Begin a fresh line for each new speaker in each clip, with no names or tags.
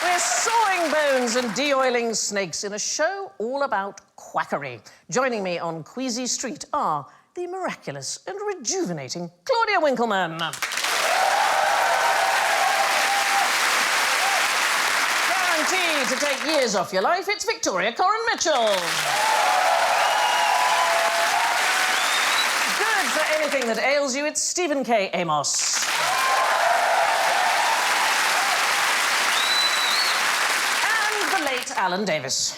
We're sawing bones and de-oiling snakes in a show all about quackery. Joining me on Queasy Street are the miraculous and rejuvenating Claudia Winkleman. Guaranteed to take years off your life, it's Victoria Mitchell. Good for anything that ails you, it's Stephen K. Amos. Alan Davis.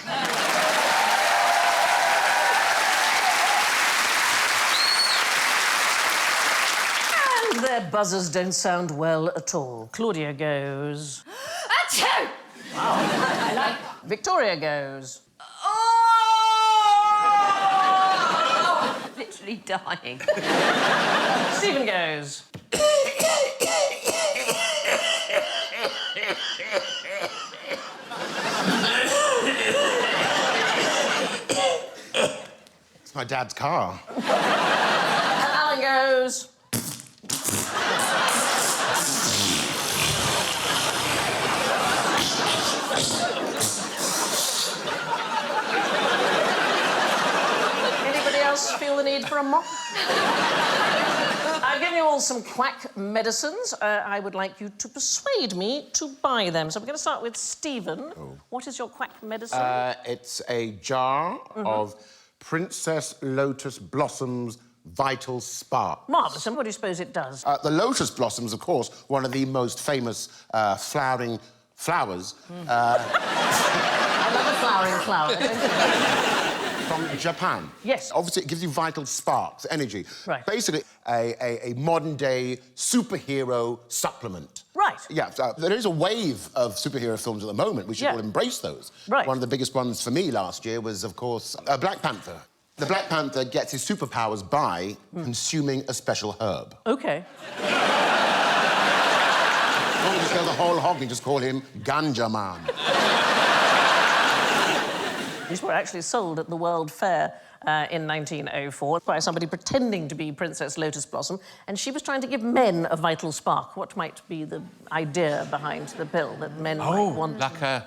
And their buzzers don't sound well at all. Claudia goes... Achoo! Wow. I like that. Victoria goes...
Oh! Literally dying.
Stephen goes...
My dad's car.
And Alan goes... Anybody else feel the need for a mop? I've given you all some quack medicines. I would like you to persuade me to buy them. So we're going to start with Stephen. Oh. What is your quack medicine?
It's a jar of Princess Lotus Blossoms Vital Spark.
Marvellous. And what do you suppose it does?
The lotus blossoms, of course, one of the most famous flowering flowers.
I love a flowering flower.
From Japan.
Yes.
Obviously, it gives you vital sparks, energy.
Right.
Basically, a modern-day superhero supplement.
Right.
Yeah, there is a wave of superhero films at the moment. We should all embrace those.
Right.
One of the biggest ones for me last year was, of course, Black Panther. The Black Panther gets his superpowers by consuming a special herb.
OK.
Don't just go the whole hog and just call him Ganja Man.
These were actually sold at the World Fair in 1904 by somebody pretending to be Princess Lotus Blossom, and she was trying to give men a vital spark. What might be the idea behind the pill that men might want?
Like a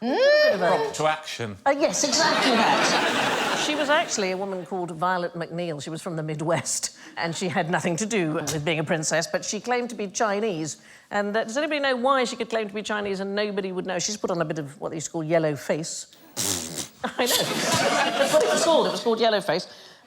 prompt to action.
Yes, exactly that. She was actually a woman called Violet McNeil. She was from the Midwest, and she had nothing to do with being a princess, but she claimed to be Chinese. And does anybody know why she could claim to be Chinese and nobody would know? She's put on a bit of what they used to call yellow face. I know. That's what it was called. It was called yellow face.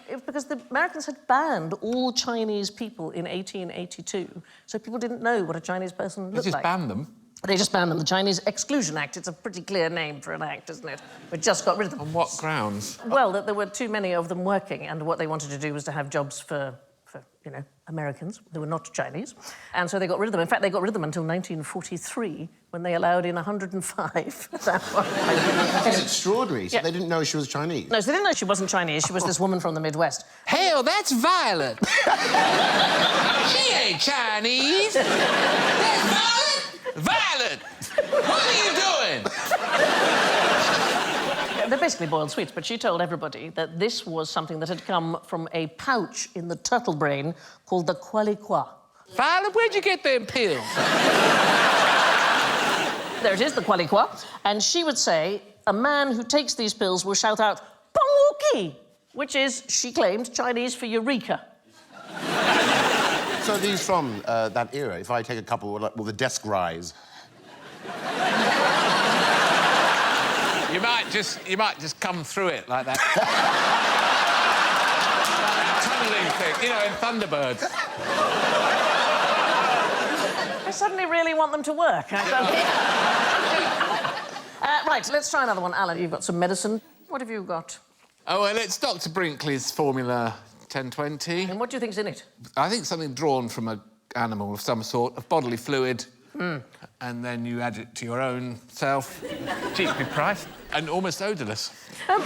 It was because the Americans had banned all Chinese people in 1882, so people didn't know what a Chinese person looked like.
They just banned them?
They just banned them. The Chinese Exclusion Act. It's a pretty clear name for an act, isn't it? We just got rid of them.
On what grounds?
Well, that there were too many of them working, and what they wanted to do was to have jobs for you know, Americans. They were not Chinese. And so they got rid of them. In fact, they got rid of them until 1943, when they allowed in 105.
That's extraordinary. So they didn't know she was Chinese?
No, so they didn't know she wasn't Chinese. She was this woman from the Midwest.
Hell, that's Violet. She ain't Chinese. That's Violet? Violet! What are you doing?
They're basically boiled sweets, but she told everybody that this was something that had come from a pouch in the turtle brain called the quackery.
Violet, where'd you get them pills?
There it is, the quackery. And she would say, a man who takes these pills will shout out, "Pongwuki," which is, she claimed, Chinese for eureka.
So these from that era, if I take a couple, will the desk rise?
You might just come through it like that. Tunnelling thing, you know, in Thunderbirds.
I suddenly really want them to work. Right, let's try another one. Alan, you've got some medicine. What have you got?
Oh, well, it's Dr. Brinkley's Formula 1020.
And what do you think's in it?
I think something drawn from an animal of some sort, of bodily fluid. And then you add it to your own self. Cheaply priced. And almost odourless.
Well...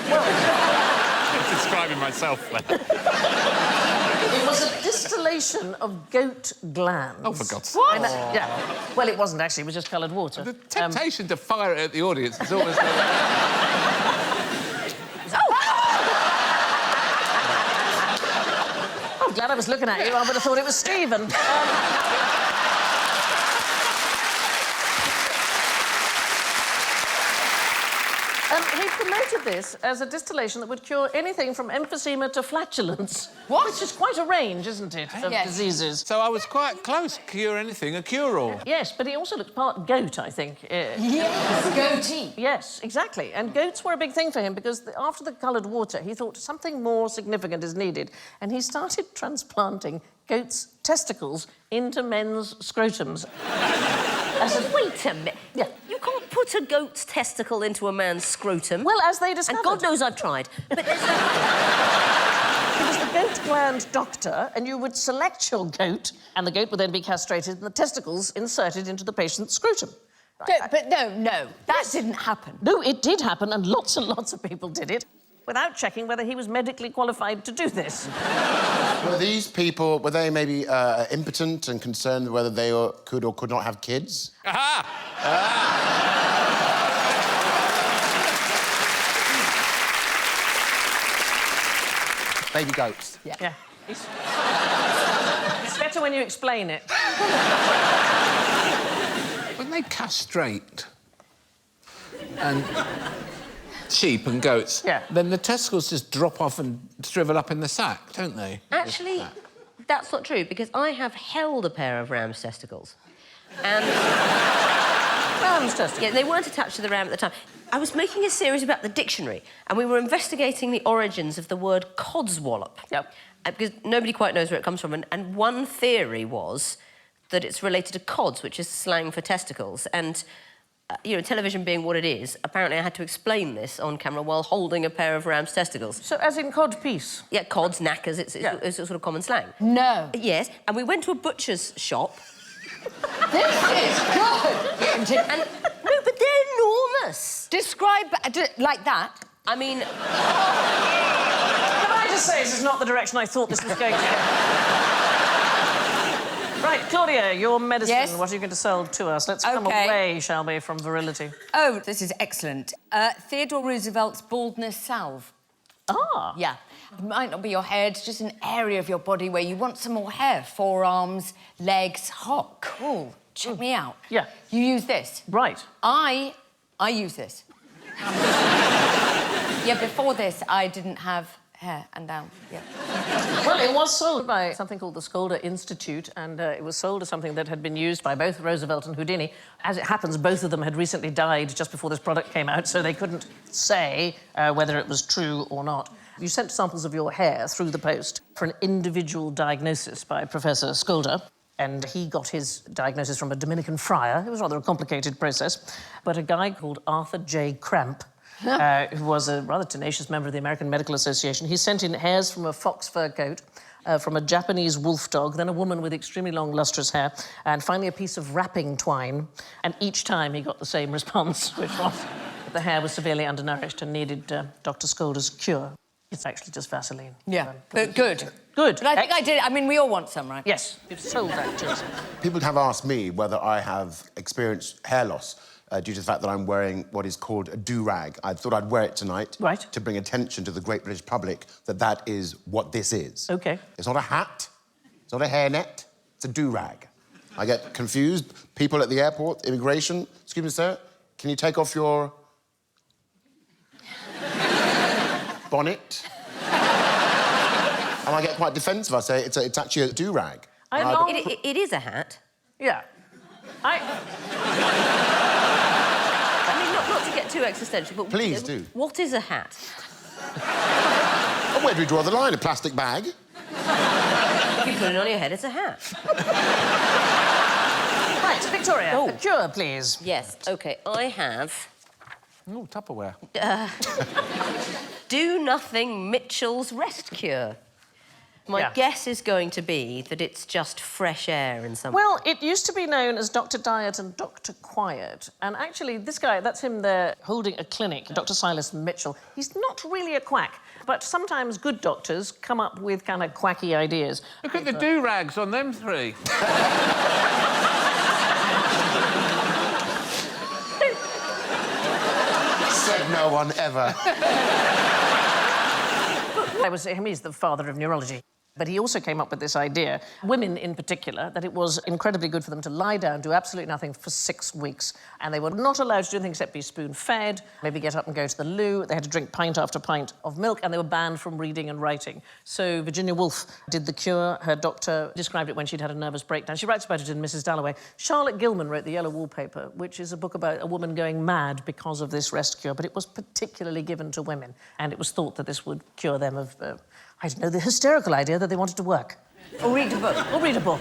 I'm describing myself.
It was a distillation of goat glands.
Oh, for God's sake.
What? Yeah. Well, it wasn't actually. It was just coloured water.
The temptation to fire it at the audience is almost...
I'm glad I was looking at you. I would have thought it was Stephen. He promoted this as a distillation that would cure anything from emphysema to flatulence.
What?
Which is quite a range, isn't it, of diseases.
So I was quite close. Cure anything, a cure-all.
Yes, but he also looked part goat, I think.
Yes, goatee.
Yes, exactly. And goats were a big thing for him because after the coloured water, he thought something more significant is needed. And he started transplanting goats' testicles into men's scrotums.
Wait a minute.
Yeah.
You can't put a goat's testicle into a man's scrotum.
Well, as they discovered...
And God knows I've tried. But
He was the goat gland doctor, and you would select your goat, and the goat would then be castrated and the testicles inserted into the patient's scrotum.
But no, that didn't happen.
No, it did happen, and lots of people did it without checking whether he was medically qualified to do this.
Were these people, were they maybe impotent and concerned whether they could or could not have kids?
Aha!
Baby goats.
Yeah. It's better when you explain it.
When they castrate and sheep and goats, then the testicles just drop off and shrivel up in the sack, don't they?
actually, that's not true, because I have held a pair of ram's testicles. And...
Ram's testicles?
Yeah, they weren't attached to the ram at the time. I was making a series about the dictionary, and we were investigating the origins of the word codswallop.
Yep.
Because nobody quite knows where it comes from, and one theory was that it's related to cods, which is slang for testicles, and... you know, television being what it is, apparently I had to explain this on camera while holding a pair of ram's testicles.
So, as in cod piece?
Yeah, cods, knackers, it's a sort of common slang.
No.
Yes, and we went to a butcher's shop.
This is good.
And, no, but they're enormous.
Describe like that.
I mean...
Can I just say this is not the direction I thought this was going to go? Right, Claudia, your medicine,
Yes?
what are you going to sell to us? Let's come
OK.
away, shall we, from virility.
Oh, this is excellent. Theodore Roosevelt's baldness salve.
Ah.
Yeah. It might not be your head, just an area of your body where you want some more hair. Forearms, legs. Hot, cool. Check me out.
Yeah.
You use this.
Right.
I use this. Yeah, before this, I didn't have hair and down. Yeah.
Well, it was sold by something called the Skolder Institute, and it was sold as something that had been used by both Roosevelt and Houdini. As it happens, both of them had recently died just before this product came out, so they couldn't say whether it was true or not. You sent samples of your hair through the post for an individual diagnosis by Professor Skolder, and he got his diagnosis from a Dominican friar. It was rather a complicated process, but a guy called Arthur J. Cramp, who was a rather tenacious member of the American Medical Association. He sent in hairs from a fox fur coat, from a Japanese wolf dog, then a woman with extremely long, lustrous hair, and finally a piece of wrapping twine. And each time he got the same response, which was that the hair was severely undernourished and needed Dr. Skolder's cure. It's actually just Vaseline.
Yeah, but good.
Good.
But I think I did. I mean, we all want some, right?
Yes, you've sold that to us.
People have asked me whether I have experienced hair loss due to the fact that I'm wearing what is called a do-rag. I thought I'd wear it tonight to bring attention to the great British public that that is what this is.
OK.
It's not a hat, it's not a hairnet, it's a do-rag. I get confused. People at the airport, immigration, excuse me, sir, can you take off your bonnet? And I get quite defensive. I say it's actually a do-rag.
It is a hat.
Yeah.
I mean, not to get too existential, but...
Please do.
What is a hat?
And where do we draw the line? A plastic bag?
If you put it on your head, it's a hat.
Right, Victoria, a cure, please.
Yes, OK, I have...
Oh, Tupperware.
do-nothing Mitchell's rest cure. My guess is going to be that it's just fresh air in some...
Well, it used to be known as Dr. Diet and Dr. Quiet. And actually, this guy, that's him there holding a clinic, Dr. Silas Mitchell. He's not really a quack, but sometimes good doctors come up with kind of quacky ideas.
Look at the do-rags on them three.
Said no one ever.
I would say he's the father of neurology. But he also came up with this idea, women in particular, that it was incredibly good for them to lie down, do absolutely nothing for 6 weeks. And they were not allowed to do anything except be spoon-fed, maybe get up and go to the loo. They had to drink pint after pint of milk, and they were banned from reading and writing. So Virginia Woolf did the cure. Her doctor described it when she'd had a nervous breakdown. She writes about it in Mrs. Dalloway. Charlotte Gilman wrote The Yellow Wallpaper, which is a book about a woman going mad because of this rest cure, but it was particularly given to women, and it was thought that this would cure them of... I don't know, the hysterical idea that they wanted to work.
Or read a book.
Or read a book.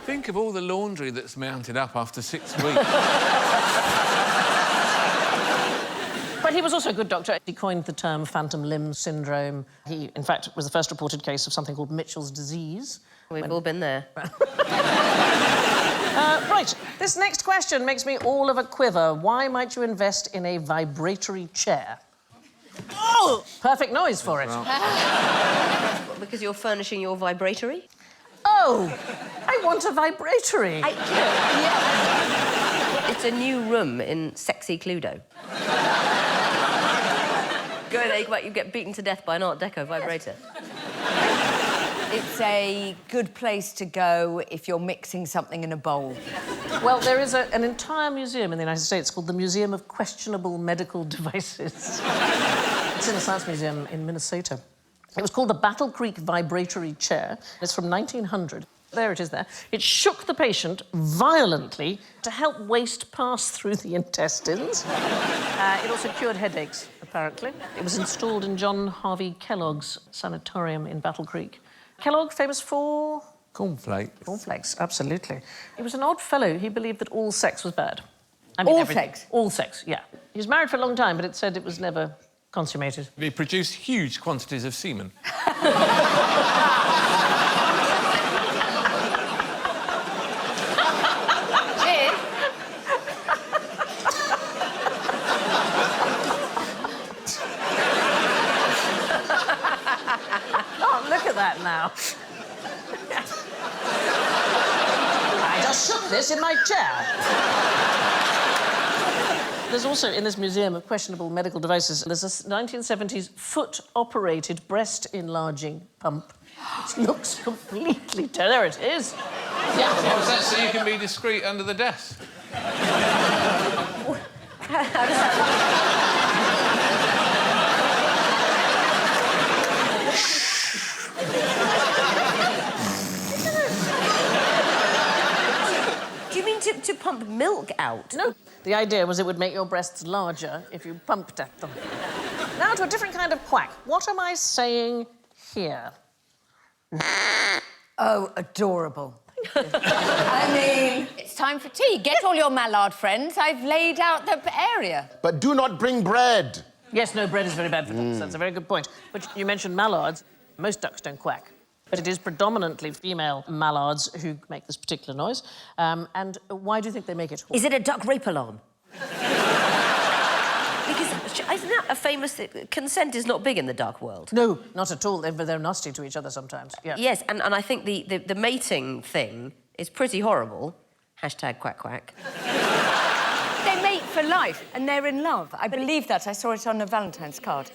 Think of all the laundry that's mounted up after 6 weeks.
But he was also a good doctor. He coined the term phantom limb syndrome. He, in fact, was the first reported case of something called Mitchell's disease.
We've all been there.
Right, this next question makes me all of a quiver. Why might you invest in a vibratory chair? Oh! Perfect noise for it.
Because you're furnishing your vibratory?
Oh! I want a vibratory.
It's a new room in sexy Cluedo. Go there, you get beaten to death by an Art Deco vibrator.
It's a good place to go if you're mixing something in a bowl.
Well, there is an entire museum in the United States called the Museum of Questionable Medical Devices. It's in a science museum in Minnesota. It was called the Battle Creek Vibratory Chair. It's from 1900. There it is there. It shook the patient violently to help waste pass through the intestines. It also cured headaches, apparently. It was installed in John Harvey Kellogg's sanatorium in Battle Creek. Kellogg, famous for...
Cornflakes.
Cornflakes, absolutely. He was an odd fellow. He believed that all sex was bad. I
mean, all sex?
All sex, yeah. He was married for a long time, but it said it was never consummated.
He produced huge quantities of semen.
Oh, look at that now. I just shook this in my chair. There's also, in this Museum of Questionable Medical Devices, there's a 1970s foot-operated breast-enlarging pump. It looks completely... There it is.
Yeah. What's that, so you can be discreet under the desk?
Do you mean to pump milk out?
No. The idea was it would make your breasts larger if you pumped at them. Now to a different kind of quack. What am I saying here?
Oh, adorable. I mean, it's time for tea. Get all your mallard friends. I've laid out the area.
But do not bring bread.
Yes, no, bread is very bad for ducks. That's a very good point. But you mentioned mallards. Most ducks don't quack. But it is predominantly female mallards who make this particular noise. And why do you think they make it?
Is it a duck rape alarm? Because isn't that a famous... Consent is not big in the duck world.
No, not at all. They're nasty to each other sometimes. Yeah.
Yes, and I think the mating thing is pretty horrible. Hashtag quack quack.
They mate for life, and they're in love. I believe that. I saw it on a Valentine's card.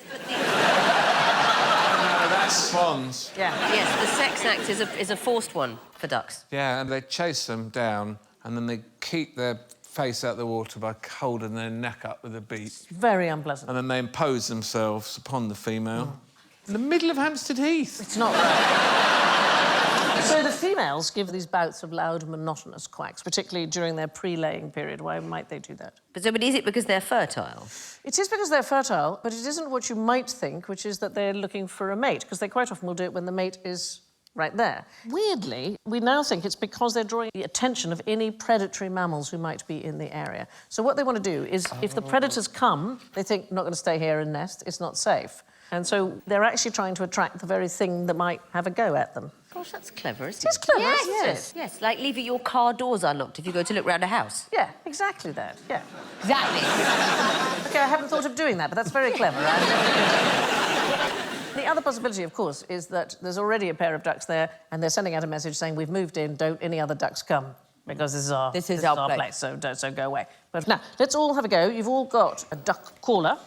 That's swans.
Yeah.
Yes, the sex act is a forced one for ducks.
Yeah, and they chase them down, and then they keep their face out the water by holding their neck up with a beak.
Very unpleasant.
And then they impose themselves upon the female. In the middle of Hampstead Heath.
It's not right. So the females give these bouts of loud, monotonous quacks, particularly during their pre-laying period. Why might they do that?
But is it because they're fertile?
It is because they're fertile, but it isn't what you might think, which is that they're looking for a mate, because they quite often will do it when the mate is right there. Weirdly, we now think it's because they're drawing the attention of any predatory mammals who might be in the area. So what they want to do is, if the predators come, they think, not going to stay here and nest, it's not safe. And so they're actually trying to attract the very thing that might have a go at them.
Gosh, that's clever, isn't it?
It's clever,
yes,
isn't
yes,
it?
yes. Like leaving your car doors unlocked if you go to look round a house.
Yeah, exactly that, yeah.
Exactly.
OK, I haven't thought of doing that, but that's very clever. The other possibility, of course, is that there's already a pair of ducks there and they're sending out a message saying, we've moved in, don't any other ducks come, because this is our place, so go away. But now, let's all have a go. You've all got a duck caller.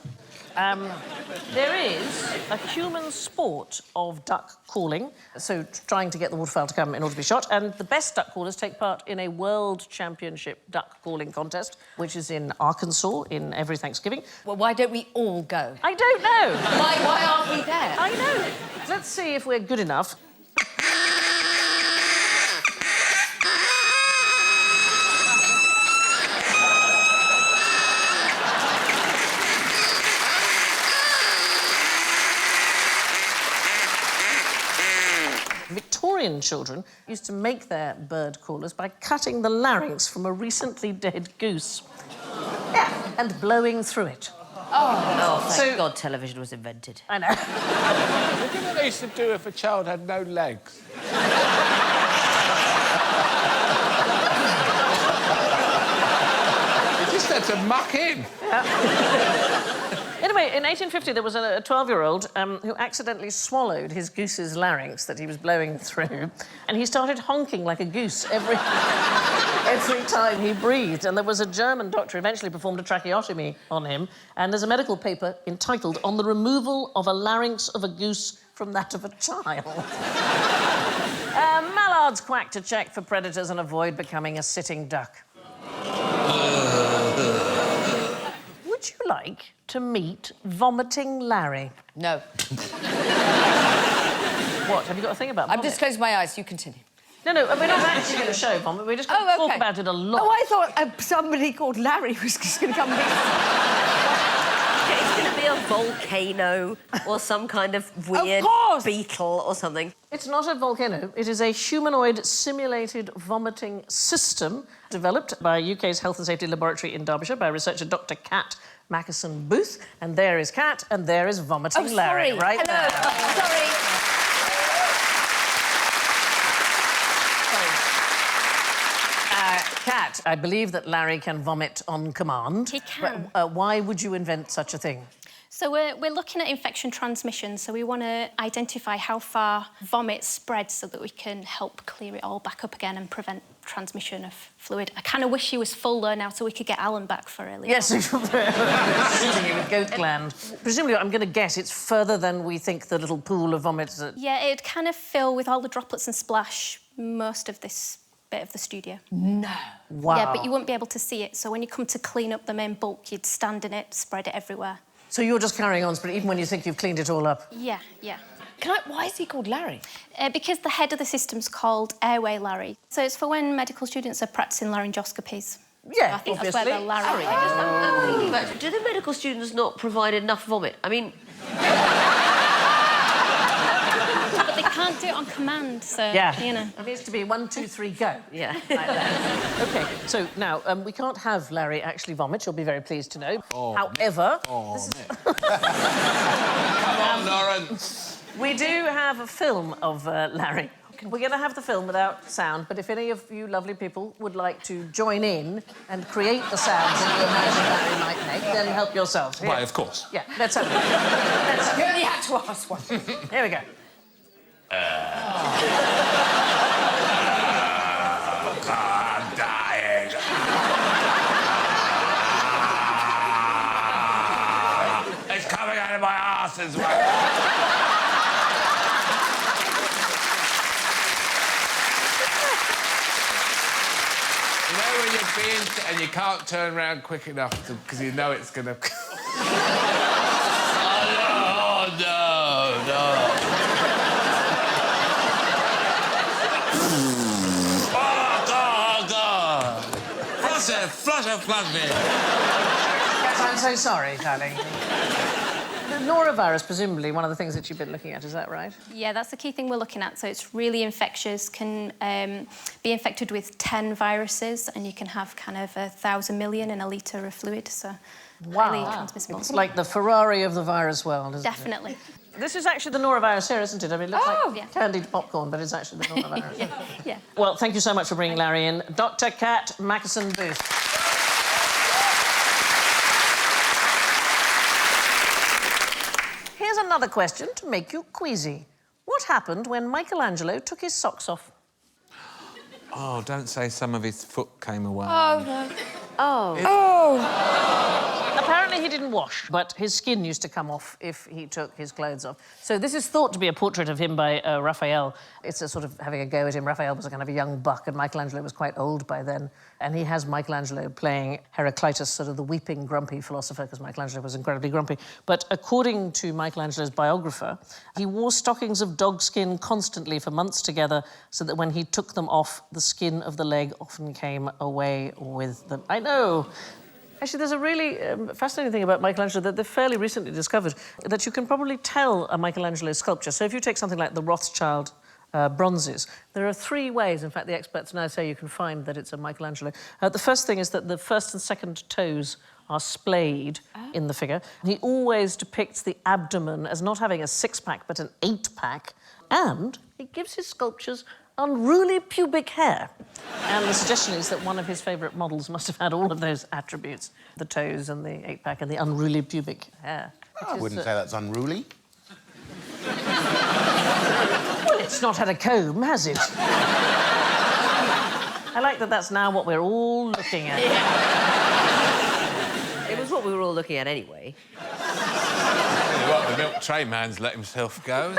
There is a human sport of duck calling, so trying to get the waterfowl to come in order to be shot, and the best duck callers take part in a World Championship duck calling contest, which is in Arkansas in every Thanksgiving.
Well, why don't we all go?
I don't know.
Why aren't we there?
I know. Let's see if we're good enough. Victorian children used to make their bird callers by cutting the larynx from a recently dead goose. Yeah, and blowing through it.
Oh, thank God television was invented.
I know.
Look at what they used to do if a child had no legs. You just had to muck in.
Yeah. Anyway, in 1850, there was a 12-year-old who accidentally swallowed his goose's larynx that he was blowing through, and he started honking like a goose every time he breathed. And there was a German doctor who eventually performed a tracheotomy on him, and there's a medical paper entitled On the Removal of a Larynx of a Goose from That of a Child. Mallards quack to check for predators and avoid becoming a sitting duck. Would you like to meet Vomiting Larry?
No.
What? Have you got a thing about vomit?
I've just closed my eyes. You continue.
No, we're not actually going to show vomit. We're just going to talk about it a lot.
Oh, I thought somebody called Larry was just going to come here.
It's going to be a volcano or some kind of weird beetle or something.
It's not a volcano. It is a humanoid simulated vomiting system developed by UK's Health and Safety Laboratory in Derbyshire by researcher Dr. Kat Mackeson Booth. And there is Kat, and there is Vomiting Larry, right
Hello.
there.
Sorry.
Kat, I believe that Larry can vomit on command.
He can.
But, why would you invent such a thing?
So we're looking at infection transmission, so we want to identify how far vomit spreads so that we can help clear it all back up again and prevent transmission of fluid. I kind of wish he was full there now so we could get Alan back for earlier.
Yes, shooting it with goat gland. Presumably, I'm going to guess it's further than we think the little pool of vomit...
Yeah, it'd kind of fill with all the droplets and splash most of this bit of the studio.
No.
Wow.
Yeah, but you wouldn't be able to see it, so when you come to clean up the main bulk, you'd stand in it, spread it everywhere.
So you're just carrying on, but even when you think you've cleaned it all up?
Yeah.
Why is he called Larry?
Because the head of the system's called Airway Larry. So it's for when medical students are practising laryngoscopies.
Yeah,
so I think
obviously.
that's where the Larry
I'm thinking about, do the medical students not provide enough vomit? I mean...
But they can't do it on command, so, you know.
It needs to be 1, 2, 3, go.
Yeah.
Like that. OK, so now, we can't have Larry actually vomit, you'll be very pleased to know. However...
Come on, Lawrence.
We do have a film of Larry. We're going to have the film without sound, but if any of you lovely people would like to join in and create the sounds that you imagine Larry might make, then help yourselves. Here.
Why, of course.
Yeah, let's have it.
You only had to ask one.
Here we go.
I'm dying. It's coming out of my arse as well. You know when you're being... and you can't turn around quick enough because you know it's going to... Oh, no. Flush me.
Yes, I'm so sorry, darling. The norovirus, presumably, one of the things that you've been looking at, is that right?
Yeah, that's the key thing we're looking at. So it's really infectious, can be infected with 10 viruses, and you can have kind of 1,000 million in a litre of fluid. So Highly transmissible.
It's like the Ferrari of the virus world, isn't
Definitely.
it? This is actually the norovirus here, isn't it? I mean, it looks like candied popcorn, but it's actually the norovirus.
Yeah.
Well, thank you so much for bringing Larry in. Dr. Kat Mackerson-Booth. Here's another question to make you queasy. What happened when Michelangelo took his socks off?
Oh, don't say some of his foot came away.
Oh, no.
Apparently he didn't wash, but his skin used to come off if he took his clothes off. So this is thought to be a portrait of him by Raphael. It's a sort of having a go at him. Raphael was a kind of a young buck, and Michelangelo was quite old by then. And he has Michelangelo playing Heraclitus, sort of the weeping, grumpy philosopher, because Michelangelo was incredibly grumpy. But according to Michelangelo's biographer, he wore stockings of dog skin constantly for months together, so that when he took them off, the skin of the leg often came away with them. I know. Actually, there's a really fascinating thing about Michelangelo that they've fairly recently discovered, that you can probably tell a Michelangelo sculpture. So if you take something like the Rothschild bronzes, there are 3 ways, in fact, the experts now say you can find that it's a Michelangelo. The first thing is that the first and second toes are splayed in the figure. He always depicts the abdomen as not having a 6-pack, but an 8-pack, and he gives his sculptures unruly pubic hair. And the suggestion is that one of his favourite models must have had all of those attributes, the toes and the 8-pack and the unruly pubic hair.
I wouldn't say that's unruly.
Well, it's not had a comb, has it? I like that that's now what we're all looking at.
It was what we were all looking at anyway.
What, the milk tray man's let himself go?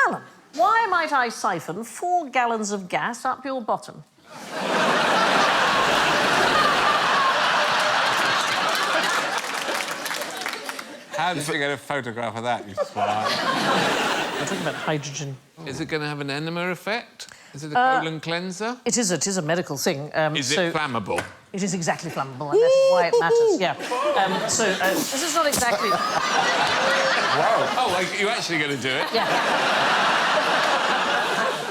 Alan, why might I siphon 4 gallons of gas up your bottom?
How did you get a photograph of that, you swine?
We're talking about hydrogen.
Is it going to have an enema effect? Is it a colon cleanser?
It is a medical thing.
Is it flammable?
It is exactly flammable, and that's why it matters, yeah. This is not exactly...
Wow. Oh, like, you're actually going to do it?
Yeah.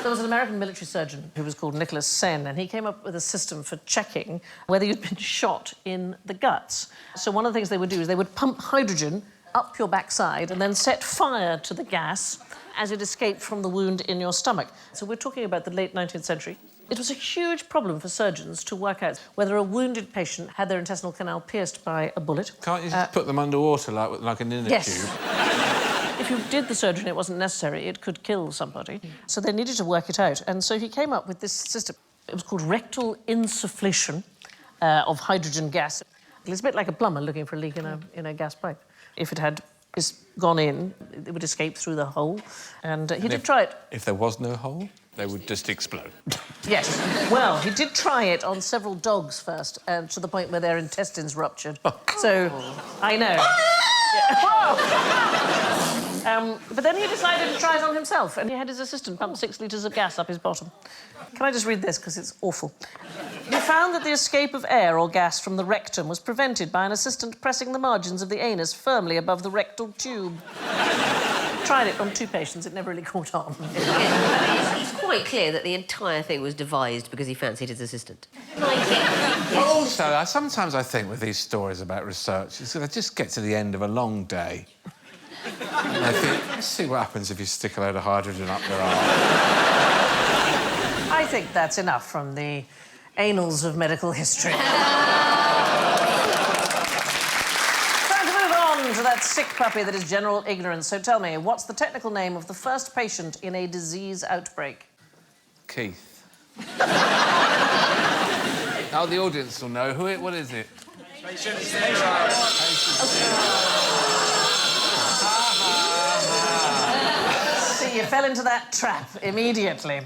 There was an American military surgeon who was called Nicholas Sen, and he came up with a system for checking whether you'd been shot in the guts. So one of the things they would do is they would pump hydrogen up your backside and then set fire to the gas as it escaped from the wound in your stomach. So we're talking about the late 19th century. It was a huge problem for surgeons to work out whether a wounded patient had their intestinal canal pierced by a bullet.
Can't you just put them underwater like an inner tube?
If you did the surgery and it wasn't necessary, it could kill somebody. So they needed to work it out. And so he came up with this system. It was called rectal insufflation of hydrogen gas. It's a bit like a plumber looking for a leak in a gas pipe. If it had gone in, it would escape through the hole. And he did try it.
If there was no hole, they would just explode.
Yes. Well, he did try it on several dogs first, to the point where their intestines ruptured. So, I know. But then he decided to try it on himself, and he had his assistant pump 6 litres of gas up his bottom. Can I just read this, because it's awful? He found that the escape of air or gas from the rectum was prevented by an assistant pressing the margins of the anus firmly above the rectal tube. Tried it on 2 patients, it never really caught on.
It's quite clear that the entire thing was devised because he fancied his assistant.
Also, sometimes I think with these stories about research, I just get to the end of a long day. And I think, let's see what happens if you stick a load of hydrogen up your arm.
I think that's enough from the annals of medical history. Time to move on to that sick puppy that is general ignorance. So tell me, what's the technical name of the first patient in a disease outbreak?
Keith. Oh, the audience will know. What is it?
Patient 0.
See, you fell into that trap immediately.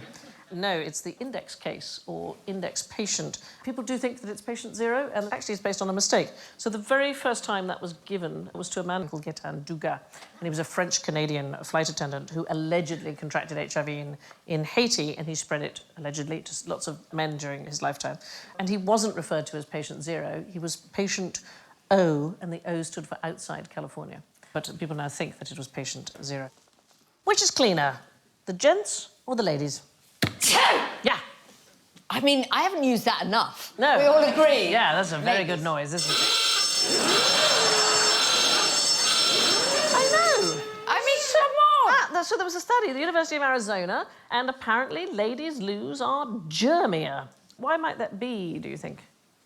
No, it's the index case or index patient. People do think that it's patient 0, and actually it's based on a mistake. So the very first time that was given was to a man called Gaetan Dugas, and he was a French-Canadian flight attendant who allegedly contracted HIV in Haiti, and he spread it, allegedly, to lots of men during his lifetime. And he wasn't referred to as patient 0, he was patient O, and the O stood for outside California. But people now think that it was patient 0. Which is cleaner, the gents or the ladies? Yeah.
I mean, I haven't used that enough.
No.
We all agree.
Yeah, that's a very good noise, isn't it? I know.
I mean, come on.
So there was a study at the University of Arizona, and apparently ladies' loos are germier. Why might that be, do you think?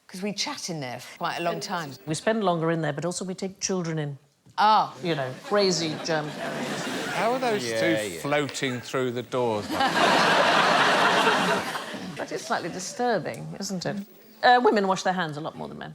Because we chat in there for quite a long time.
We spend longer in there, but also we take children in.
Oh.
You know, crazy germ carriers.
How are those two floating through the doors?
That is slightly disturbing, isn't it? Women wash their hands a lot more than men.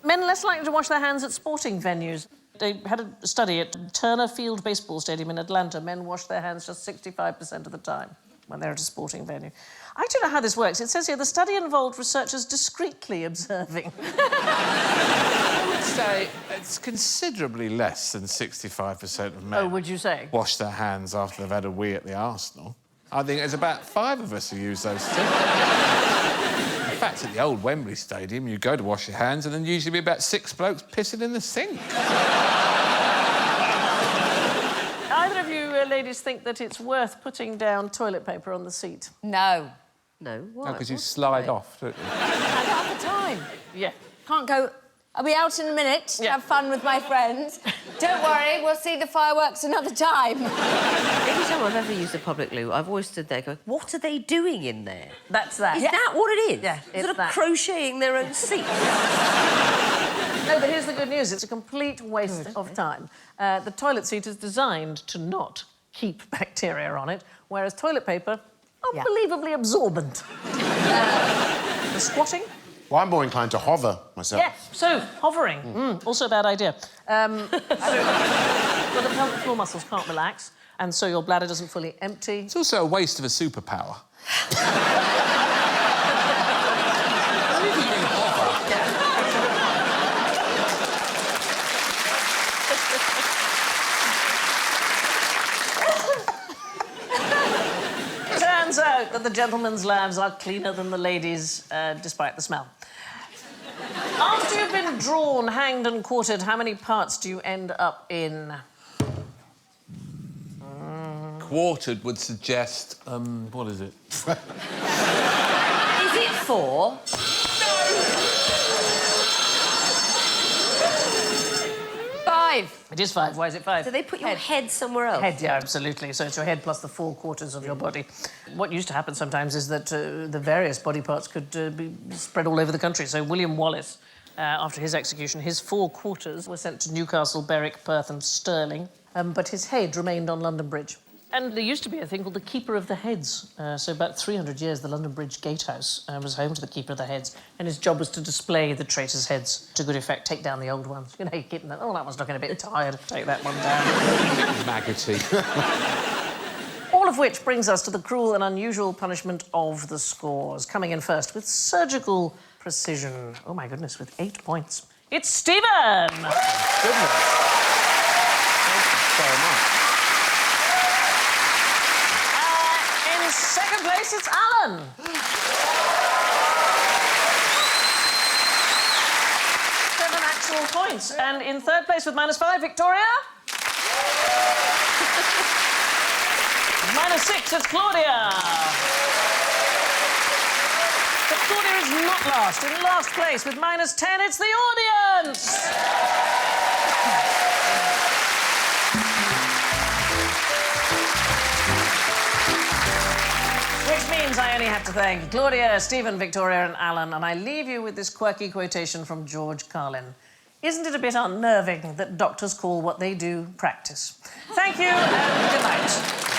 Men are less likely to wash their hands at sporting venues. They had a study at Turner Field Baseball Stadium in Atlanta. Men wash their hands just 65% of the time when they're at a sporting venue. I don't know how this works. It says here the study involved researchers discreetly observing.
I would say it's considerably less than 65% of men.
Oh, would you say?
Wash their hands after they've had a wee at the Arsenal. I think there's about 5 of us who use those too. In fact, at the old Wembley Stadium, you go to wash your hands and then usually be about 6 blokes pissing in the sink.
Either of you ladies think that it's worth putting down toilet paper on the seat?
No.
No, why?
No, because you slide off, don't you?
I don't have the time.
Yeah.
Can't go, I'll be out in a minute,
Yeah.
have fun with my friends. Don't worry, we'll see the fireworks another time.
Every time I've ever used a public loo, I've always stood there going, what are they doing in there?
That's that.
Is that what it is?
Yeah, it's
Sort of
that.
crocheting their own seat.
No, but here's the good news. It's a complete waste of time. The toilet seat is designed to not keep bacteria on it, whereas toilet paper, unbelievably absorbent. The squatting?
Well, I'm more inclined to hover myself.
Yeah, so, hovering. Also a bad idea. Well, the pelvic floor muscles can't relax, and so your bladder doesn't fully empty.
It's also a waste of a superpower.
Turns out that the gentlemen's lavs are cleaner than the ladies', despite the smell. After you've been drawn, hanged and quartered, how many parts do you end up in?
Quartered would suggest, what is it?
Is it 4?
5.
It is 5. Why is it 5?
Do they put your head somewhere else?
Head, yeah, absolutely. So it's your head plus the 4 quarters of your body. What used to happen sometimes is that the various body parts could be spread all over the country. So William Wallace, after his execution, his 4 quarters were sent to Newcastle, Berwick, Perth and Stirling, but his head remained on London Bridge. And there used to be a thing called the Keeper of the Heads. So about 300 years, the London Bridge Gatehouse was home to the Keeper of the Heads, and his job was to display the traitors' heads to good effect, take down the old ones. You know, you keep them, oh, that one's looking a bit tired, take that one down.
Maggoty.
All of which brings us to the cruel and unusual punishment of the scores. Coming in first with surgical precision. Oh, my goodness, with 8 points. It's Stephen!
Goodness. Thank you so much.
In second place, it's Alan. 7 actual points. And in third place with -5, Victoria. -6, it's Claudia. But Claudia is not last. In last place with -10, it's the audience. Which means I only have to thank Claudia, Stephen, Victoria and Alan, and I leave you with this quirky quotation from George Carlin. Isn't it a bit unnerving that doctors call what they do practice? Thank you and good night.